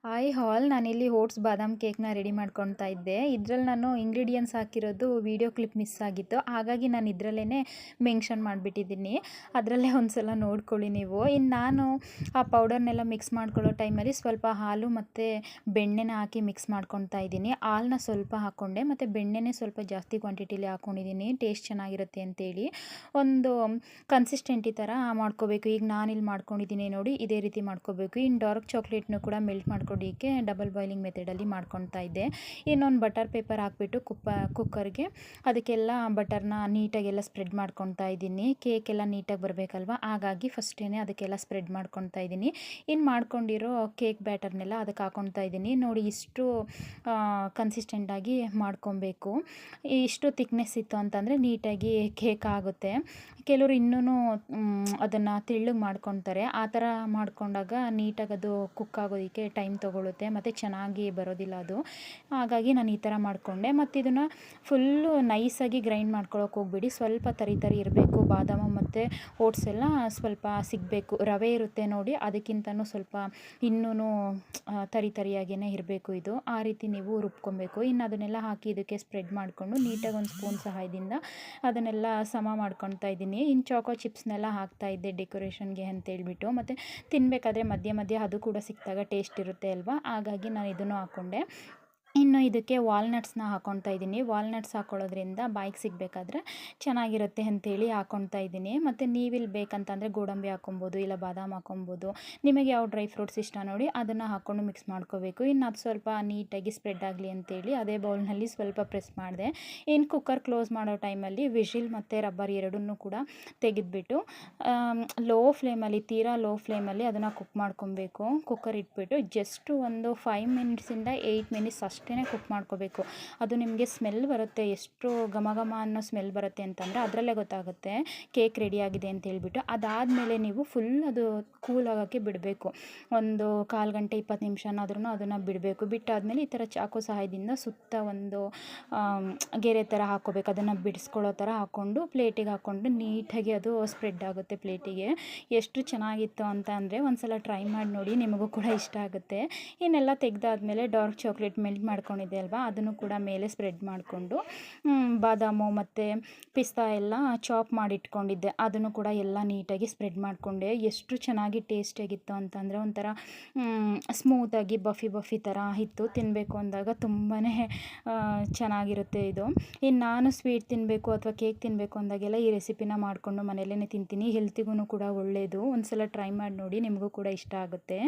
Hi ಹಾಲ್ ನಾನಿಲ್ಲಿ oats ಬಾದಾಮ್ ಕೇಕ್ನ ready ಮಾಡ್ಕೊತಾ ಇದ್ದೆ. ಇದರಲ್ಲಿ ನಾನು ಇಂಗ್ರೀಡಿಯೆಂಟ್ಸ್ ಹಾಕಿರೋದು ವೀಡಿಯೋ ಕ್ಲಿಪ್ ಮಿಸ್ ಆಗಿತ್ತು, ಹಾಗಾಗಿ ನಾನು ಇದರಲ್ಲೇ ಮೆನ್ಷನ್ ಮಾಡಿಬಿಟ್ಟಿದ್ದೀನಿ. ಅದರಲ್ಲೇ ಒಂದು ಸಲ ನೋಡ್ಕೊಳ್ಳಿ ನೀವು. ಇನ್ನು ನಾನು ಆ ಪೌಡರ್ನೆಲ್ಲ ಮಿಕ್ಸ್ ಮಾಡ್ಕೊಳ್ಳೋ ಟೈಮಲ್ಲಿ ಸ್ವಲ್ಪ ಹಾಲು ಮತ್ತು ಬೆಣ್ಣೆನ ಹಾಕಿ ಮಿಕ್ಸ್ ಮಾಡ್ಕೊತಾ ಇದ್ದೀನಿ. ಹಾಲನ್ನ ಸ್ವಲ್ಪ ಹಾಕ್ಕೊಂಡೆ ಮತ್ತು ಬೆಣ್ಣೆನೇ ಸ್ವಲ್ಪ ಜಾಸ್ತಿ ಕ್ವಾಂಟಿಟಿಲಿ ಹಾಕ್ಕೊಂಡಿದ್ದೀನಿ, ಟೇಸ್ಟ್ ಚೆನ್ನಾಗಿರುತ್ತೆ ಅಂತೇಳಿ. ಒಂದು ಕನ್ಸಿಸ್ಟೆಂಟ್ ಈ ಥರ ಮಾಡ್ಕೋಬೇಕು. ಈಗ ನಾನಿಲ್ಲಿ ಮಾಡ್ಕೊಂಡಿದ್ದೀನಿ ನೋಡಿ, ಇದೇ ರೀತಿ ಮಾಡ್ಕೋಬೇಕು. ಇನ್ನು ಡಾರ್ಕ್ ಚಾಕ್ಲೇಟ್ನು ಕೂಡ ಮೆಲ್ಟ್ ಮಾಡ್ಕೊಡಿಕ್ಕೆ ಡಬಲ್ ಬಾಯ್ಲಿಂಗ್ ಮೆಥಡಲ್ಲಿ ಮಾಡ್ಕೊತಾ ಇದ್ದೆ. ಇನ್ನೊಂದು ಬಟರ್ ಪೇಪರ್ ಹಾಕ್ಬಿಟ್ಟು ಕುಕ್ಕರ್ಗೆ ಅದಕ್ಕೆಲ್ಲ ಬಟರ್ನ ನೀಟಾಗೆಲ್ಲ ಸ್ಪ್ರೆಡ್ ಮಾಡ್ಕೊತಾ ಇದ್ದೀನಿ. ಕೇಕೆಲ್ಲ ನೀಟಾಗಿ ಬರಬೇಕಲ್ವ, ಹಾಗಾಗಿ ಫಸ್ಟೇ ಅದಕ್ಕೆಲ್ಲ ಸ್ಪ್ರೆಡ್ ಮಾಡ್ಕೊತಾ ಇದ್ದೀನಿ. ಇನ್ನು ಮಾಡ್ಕೊಂಡಿರೋ ಕೇಕ್ ಬ್ಯಾಟರ್ನೆಲ್ಲ ಅದಕ್ಕೆ ಹಾಕ್ಕೊತಾ ಇದ್ದೀನಿ. ನೋಡಿ, ಇಷ್ಟು ಕನ್ಸಿಸ್ಟೆಂಟಾಗಿ ಮಾಡ್ಕೊಬೇಕು. ಇಷ್ಟು ಥಿಕ್ನೆಸ್ ಇತ್ತು ಅಂತಂದರೆ ನೀಟಾಗಿ ಕೇಕ್ ಆಗುತ್ತೆ. ಕೆಲವರು ಇನ್ನೂ ಅದನ್ನು ತೆಳ್ಳಗೆ ಮಾಡ್ಕೊತಾರೆ. ಆ ಥರ ಮಾಡ್ಕೊಂಡಾಗ ನೀಟಾಗಿ ಅದು ಕುಕ್ ಆಗೋದಕ್ಕೆ ಟೈಮ್ ತೊಗೊಳುತ್ತೆ ಮತ್ತು ಚೆನ್ನಾಗಿ ಬರೋದಿಲ್ಲ ಅದು. ಹಾಗಾಗಿ ನಾನು ಈ ಥರ ಮಾಡಿಕೊಂಡೆ. ಮತ್ತು ಇದನ್ನು ಫುಲ್ಲು ನೈಸಾಗಿ ಗ್ರೈಂಡ್ ಮಾಡ್ಕೊಳ್ಳೋಕೆ ಹೋಗ್ಬಿಡಿ. ಸ್ವಲ್ಪ ತರಿ ಇರಬೇಕು. ಬಾದಾಮು ಮತ್ತು ಓಟ್ಸ್ ಎಲ್ಲ ಸ್ವಲ್ಪ ಸಿಗಬೇಕು. ರವೆ ಇರುತ್ತೆ ನೋಡಿ, ಅದಕ್ಕಿಂತನೂ ಸ್ವಲ್ಪ ಇನ್ನೂ ತರಿಯಾಗಿಯೇ ಇರಬೇಕು ಇದು. ಆ ರೀತಿ ನೀವು ರುಬ್ಕೊಬೇಕು. ಇನ್ನು ಅದನ್ನೆಲ್ಲ ಹಾಕಿ ಇದಕ್ಕೆ ಸ್ಪ್ರೆಡ್ ಮಾಡಿಕೊಂಡು ನೀಟಾಗಿ ಒಂದು ಸ್ಪೂನ್ ಸಹಾಯದಿಂದ ಅದನ್ನೆಲ್ಲ ಸಮ ಮಾಡ್ಕೊತಾ ಇದ್ದೀನಿ. ಇನ್ನು ಚಾಕೋ ಚಿಪ್ಸ್ನೆಲ್ಲ ಹಾಕ್ತಾಯಿದ್ದೆ ಡೆಕೋರೇಷನ್ಗೆ ಅಂತೇಳ್ಬಿಟ್ಟು. ಮತ್ತು ತಿನ್ನಬೇಕಾದ್ರೆ ಮಧ್ಯೆ ಮಧ್ಯೆ ಅದು ಕೂಡ ಸಿಕ್ಕಿದಾಗ ಟೇಸ್ಟ್ ಇರುತ್ತೆ ಅಲ್ವಾ, ಹಾಗಾಗಿ ನಾನು ಇದನ್ನು ಹಾಕ್ಕೊಂಡೆ. ಇನ್ನು ಇದಕ್ಕೆ ವಾಲ್ನಟ್ಸ್ನ ಹಾಕ್ಕೊತಾ ಇದ್ದೀನಿ. ವಾಲ್ನಟ್ಸ್ ಹಾಕ್ಕೊಳ್ಳೋದ್ರಿಂದ ಬಾಯಿಗೆ ಸಿಗಬೇಕಾದ್ರೆ ಚೆನ್ನಾಗಿರುತ್ತೆ ಅಂಥೇಳಿ ಹಾಕ್ಕೊತಾ ಇದ್ದೀನಿ. ಮತ್ತು ನೀವಿಲ್ಲಿ ಬೇಕಂತಂದರೆ ಗೋಡಂಬಿ ಹಾಕ್ಕೊಬೋದು, ಇಲ್ಲ ಬಾದಾಮ್ ಹಾಕ್ಕೊಬೋದು. ನಿಮಗೆ ಯಾವ ಡ್ರೈ ಫ್ರೂಟ್ಸ್ ಇಷ್ಟ ನೋಡಿ ಅದನ್ನು ಹಾಕ್ಕೊಂಡು ಮಿಕ್ಸ್ ಮಾಡ್ಕೋಬೇಕು. ಇನ್ನು ಅದು ಸ್ವಲ್ಪ ನೀಟಾಗಿ ಸ್ಪ್ರೆಡ್ ಆಗಲಿ ಅಂತೇಳಿ ಅದೇ ಬೌಲ್ನಲ್ಲಿ ಸ್ವಲ್ಪ ಪ್ರೆಸ್ ಮಾಡಿದೆ. ಇನ್ನು ಕುಕ್ಕರ್ ಕ್ಲೋಸ್ ಮಾಡೋ ಟೈಮಲ್ಲಿ ವಿಶಿಲ್ ಮತ್ತು ರಬ್ಬರ್ ಎರಡನ್ನೂ ಕೂಡ ತೆಗೆದುಬಿಟ್ಟು ಲೋ ಫ್ಲೇಮಲ್ಲಿ, ತೀರಾ ಲೋ ಫ್ಲೇಮಲ್ಲಿ ಅದನ್ನು ಕುಕ್ ಮಾಡ್ಕೊಬೇಕು. ಕುಕ್ಕರ್ ಇಟ್ಬಿಟ್ಟು ಜಸ್ಟ್ ಒಂದು 5 ಮಿನಿಟ್ಸಿಂದ 8 ಮಿನಿಟ್ಸ್ ಅಷ್ಟೇ ಕುಕ್ ಮಾಡ್ಕೋಬೇಕು. ಅದು ನಿಮಗೆ ಸ್ಮೆಲ್ ಬರುತ್ತೆ, ಎಷ್ಟು ಘಮ ಘಮ ಅನ್ನೋ ಸ್ಮೆಲ್ ಬರುತ್ತೆ ಅಂತಂದರೆ ಅದರಲ್ಲೇ ಗೊತ್ತಾಗುತ್ತೆ ಕೇಕ್ ರೆಡಿ ಆಗಿದೆ ಅಂತ ಹೇಳ್ಬಿಟ್ಟು. ಅದಾದಮೇಲೆ ನೀವು ಫುಲ್ ಅದು ಕೂಲ್ ಆಗೋಕ್ಕೆ ಬಿಡಬೇಕು. ಒಂದು 1/4 ಗಂಟೆ 20 ನಿಮಿಷನಾದ್ರೂ ಅದನ್ನು ಬಿಡಬೇಕು. ಬಿಟ್ಟಾದಮೇಲೆ ಈ ಥರ ಚಾಕು ಸಹಾಯದಿಂದ ಸುತ್ತ ಒಂದು ಗೆರೆ ಥರ ಹಾಕ್ಕೋಬೇಕು. ಅದನ್ನು ಬಿಡಿಸ್ಕೊಳ್ಳೋ ಥರ ಹಾಕ್ಕೊಂಡು ಪ್ಲೇಟಿಗೆ ಹಾಕ್ಕೊಂಡು ನೀಟಾಗಿ ಅದು ಸ್ಪ್ರೆಡ್ ಆಗುತ್ತೆ ಪ್ಲೇಟಿಗೆ. ಎಷ್ಟು ಚೆನ್ನಾಗಿತ್ತು ಅಂತ ಅಂದರೆ ಒಂದು ಸಲ ಟ್ರೈ ಮಾಡಿ ನೋಡಿ, ನಿಮಗೂ ಕೂಡ ಇಷ್ಟ ಆಗುತ್ತೆ. ಇನ್ನೆಲ್ಲ ತೆಗೆದಾದ್ಮೇಲೆ ಡಾರ್ಕ್ ಚಾಕ್ಲೇಟ್ ಮೆಲ್ಟ್ ಮಾಡ್ಕೊಂಡಿದ್ದೆ ಅಲ್ವಾ, ಅದನ್ನು ಕೂಡ ಮೇಲೆ ಸ್ಪ್ರೆಡ್ ಮಾಡಿಕೊಂಡು ಬಾದಾಮು ಮತ್ತು ಪಿಸ್ತಾ ಎಲ್ಲ ಚಾಪ್ ಮಾಡಿಟ್ಕೊಂಡಿದ್ದೆ, ಅದನ್ನು ಕೂಡ ಎಲ್ಲ ನೀಟಾಗಿ ಸ್ಪ್ರೆಡ್ ಮಾಡಿಕೊಂಡೆ. ಎಷ್ಟು ಚೆನ್ನಾಗಿ ಟೇಸ್ಟಿಯಾಗಿತ್ತು ಅಂತಂದರೆ ಒಂಥರ ಸ್ಮೂತಾಗಿ ಬಫಿ ಥರ ಇತ್ತು. ತಿನ್ನಬೇಕು ಅಂದಾಗ ತುಂಬಾ ಚೆನ್ನಾಗಿರುತ್ತೆ ಇದು. ಇನ್ನು ನಾನು ಸ್ವೀಟ್ ತಿನ್ನಬೇಕು ಅಥವಾ ಕೇಕ್ ತಿನ್ನಬೇಕು ಅಂದಾಗೆಲ್ಲ ಈ ರೆಸಿಪಿನ ಮಾಡಿಕೊಂಡು ಮನೆಯಲ್ಲೇ ತಿಂತೀನಿ. ಹೆಲ್ತಿಗೂ ಕೂಡ ಒಳ್ಳೆಯದು. ಒಂದು ಸಲ ಟ್ರೈ ಮಾಡಿ ನೋಡಿ, ನಿಮಗೂ ಕೂಡ ಇಷ್ಟ ಆಗುತ್ತೆ.